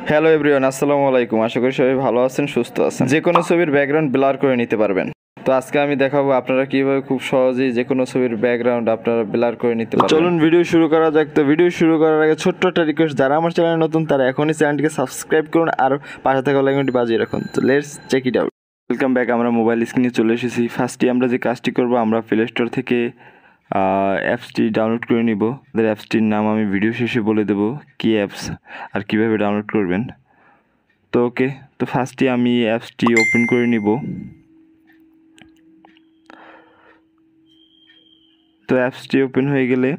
Hello everyone, আসসালামু আলাইকুম। আশা করি সবাই ভালো আছেন, সুস্থ আছেন। যে কোনো ছবির ব্যাকগ্রাউন্ড ব্লার করে নিতে পারবেন। তো আজকে আমি দেখাবো আপনারা কিভাবে খুব সহজেই যে কোনো ছবির ব্যাকগ্রাউন্ড আপনারা ব্লার করে নিতে পারবেন। চলুন ভিডিও শুরু করা যাক। তো ভিডিও শুরু করার আগে ছোট্ট একটা রিকোয়েস্ট, যারা আমার চ্যানেলে নতুন তারা এখনই চ্যানেলটিকে সাবস্ক্রাইব করুন আর পাশে থাকা লাইকনটি বাজিয়ে রাখুন। তো let's check it out. Welcome back. আমরা মোবাইল স্ক্রিনে চলে এসেছি। ফার্স্টে আমরা যে কাজটি করব, আমরা প্লে স্টোর থেকে অ্যাপসটি ডাউনলোড করে নিব। তাদের অ্যাপসটির নাম আমি ভিডিও শেষে বলে দেবো কি অ্যাপস আর কীভাবে ডাউনলোড করবেন। তো ওকে, তো ফার্স্টে আমি অ্যাপসটি ওপেন করে নিব। তো অ্যাপসটি ওপেন হয়ে গেলে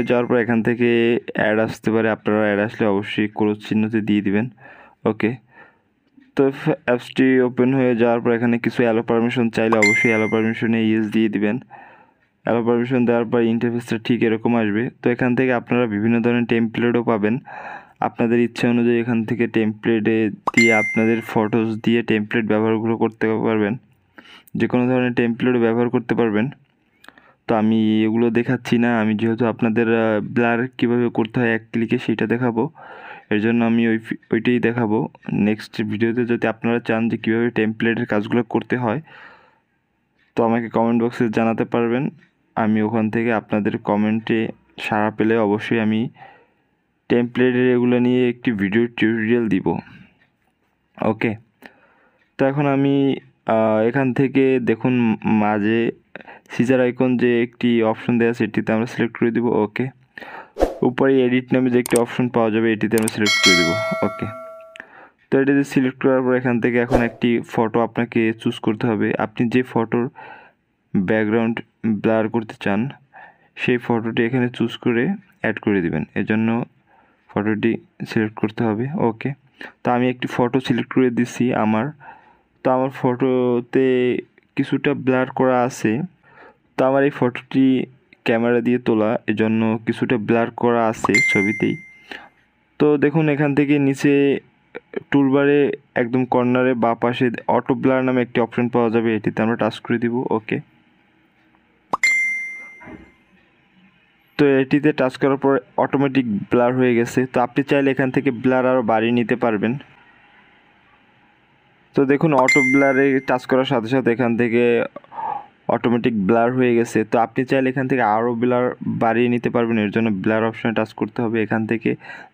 যাওয়ার পর এখান থেকে অ্যাড আসতে পারে। আপনারা অ্যাড আসলে অবশ্যই ক্রস চিহ্নতে দিয়ে দিবেন। ওকে, তো অ্যাপসটি ওপেন হয়ে যাওয়ার পর এখানে কিছু অ্যালো পারমিশন চাইলে অবশ্যই অ্যালো পারমিশনে ইয়েস দিয়ে দিবেন। অ্যালো পারমিশন দেওয়ার পর ইন্টারফেসটা ঠিক এরকম আসবে। তো এখান থেকে আপনারা বিভিন্ন ধরনের টেমপ্লেটও পাবেন। আপনাদের ইচ্ছা অনুযায়ী এখান থেকে টেমপ্লেটে দিয়ে আপনাদের ফটোস দিয়ে টেমপ্লেট ব্যবহারগুলো করতে পারবেন। যে কোনো ধরনের টেমপ্লেটও ব্যবহার করতে পারবেন। তো আমি এগুলো দেখাচ্ছি না, আমি যেহেতু আপনাদের ব্লার কীভাবে করতে হয় এক ক্লিকে সেইটা দেখাবো, এর জন্য আমি ওইটাই দেখাবো নেক্সট ভিডিওতে। যদি আপনারা চান যে কীভাবে টেমপ্লেটের কাজগুলো করতে হয়, তো আমাকে কমেন্ট বক্সে জানাতে পারবেন। আমি ওখান থেকে আপনাদের কমেন্টে সাড়া পেলে অবশ্যই আমি টেমপ্লেটের এগুলো নিয়ে একটি ভিডিও টিউটোরিয়াল দিব। ওকে, তো এখন আমি এখান থেকে দেখুন মাঝে সিজার আইকন যে একটি অপশন দেওয়া আছে এটিতে আমরা সিলেক্ট করে দিব। ওকে, উপরে এডিট নামে যে একটি অপশন পাওয়া যাবে এটিতে আমরা সিলেক্ট করে দেব। ওকে, তো এটিতে সিলেক্ট করার পর এখান থেকে এখন একটি ফটো আপনাকে চুজ করতে হবে। আপনি যে ফটোর ব্যাকগ্রাউন্ড ব্লার করতে চান সেই ফটোটি এখানে চুজ করে অ্যাড করে দিবেন। এজন্য ফটোটি সিলেক্ট করতে হবে। ওকে, তো আমি একটি ফটো সিলেক্ট করে দিচ্ছি আমার ফটোতে কিছুটা ব্লার করা আছে। তো আমার এই ফটোটি ক্যামেরা দিয়ে তোলা, এজন্য কিছুটা ব্লার করা আছে ছবিতেই। তো দেখুন এখান থেকে নিচে টুলবারে একদম কর্নারে বা পাশে অটো ব্লার নামে একটি অপশন পাওয়া যাবে, এটিতে আমরা টাচ করে দিব। ওকে, তো এটিতে টাচ করার পর অটোমেটিক ব্লার হয়ে গেছে। তো আপনি চাইলে এখান থেকে ব্লার আরও বাড়িয়ে নিতে পারবেন। তো দেখুন অটো ব্লারে টাচ করার সাথে সাথে এখান থেকে অটোমেটিক ব্লার হয়ে গেছে। তো আপনি চাইলে এখান থেকে আরও ব্লার বাড়িয়ে নিতে পারবেন, এর জন্য ব্লার অপশানে টাচ করতে হবে। এখান থেকে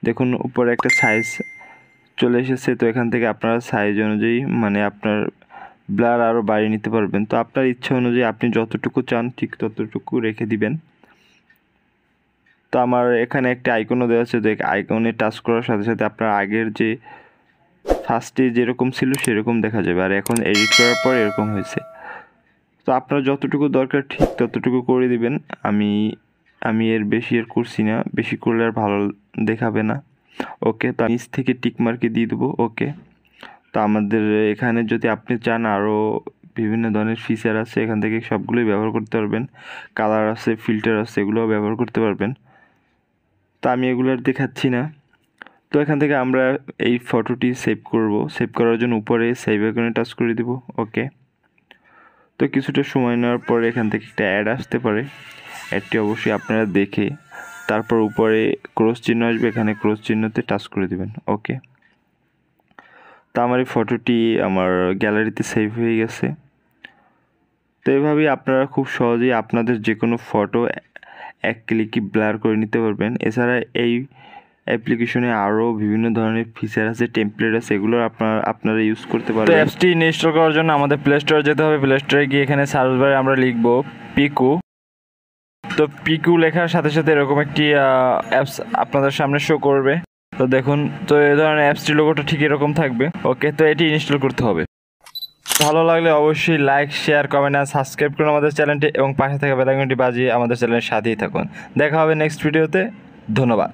দেখুন উপরে একটা সাইজ চলে এসেছে। তো এখান থেকে আপনারা সাইজ অনুযায়ী মানে আপনার ব্লার আরও বাড়িয়ে নিতে পারবেন। তো আপনার ইচ্ছা অনুযায়ী আপনি যতটুকু চান ঠিক ততটুকু রেখে দিবেন। তো আমার এখানে একটা আইকনও দেওয়া আছে, তো আইকনে টাচ করার সাথে সাথে আপনার আগের যে ফার্স্টে যেরকম ছিল সেরকম দেখা যাবে, আর এখন এডিট করার পর এরকম হয়েছে। তো আপনার যতটুকু দরকার ঠিক ততটুকু করে দিবেন। আমি এর বেশি করছি না, বেশি করলে আর ভালো দেখাবে না। ওকে, তো নিচ থেকে টিক মার্কে দিয়ে দেবো। ওকে, তো আমাদের এখানে যদি আপনি চান আরও বিভিন্ন ধরনের ফিচার আছে, এখান থেকে সবগুলোই ব্যবহার করতে পারবেন। কালার আছে, ফিল্টার আছে, এগুলোও ব্যবহার করতে পারবেন। তো আমি এগুলো আর দেখাচ্ছি না। তো এখান থেকে আমরা এই ফটোটি সেভ করব। সেভ করার জন্য উপরে সেভ আইকনে টাচ করে দিব। ওকে, তো কিছুটা সময় নেওয়ার পরে এখান থেকে একটা অ্যাড আসতে পারে। অ্যাডটি অবশ্যই আপনারা দেখে তারপর উপরে ক্রস চিহ্ন আসবে, এখানে ক্রস চিহ্নতে টাচ করে দেবেন। ওকে, তো আমার এই ফটোটি আমার গ্যালারিতে সেভ হয়ে গেছে। তো এইভাবেই আপনারা খুব সহজেই আপনাদের যে কোনো ফটো এক ক্লিকে ব্লার করে নিতে পারবেন। এছাড়া এই অ্যাপ্লিকেশনে আরও বিভিন্ন ধরনের ফিচার আছে, টেমপ্লেট আছে, এগুলো আপনারা ইউজ করতে পারবেন। তো অ্যাপসটি ইনস্টল করার জন্য আমাদের প্লে স্টোরে যেতে হবে। প্লে স্টোরে গিয়ে এখানে সার্চ বারে আমরা লিখব পিকু। তো পিকু লেখার সাথে সাথে এরকম একটি অ্যাপস আপনাদের সামনে শো করবে। তো দেখুন, তো এই ধরনের অ্যাপসটির লোগোটা ঠিক এরকম থাকবে। ওকে, তো এটি ইনস্টল করতে হবে। ভালো লাগলে অবশ্যই লাইক, শেয়ার, কমেন্ট আর সাবস্ক্রাইব করুন আমাদের চ্যানেলটি এবং পাশে থাকা বেল আইকনটি বাজিয়ে আমাদের চ্যানেলের সাথেই থাকুন। দেখা হবে নেক্সট ভিডিওতে। ধন্যবাদ।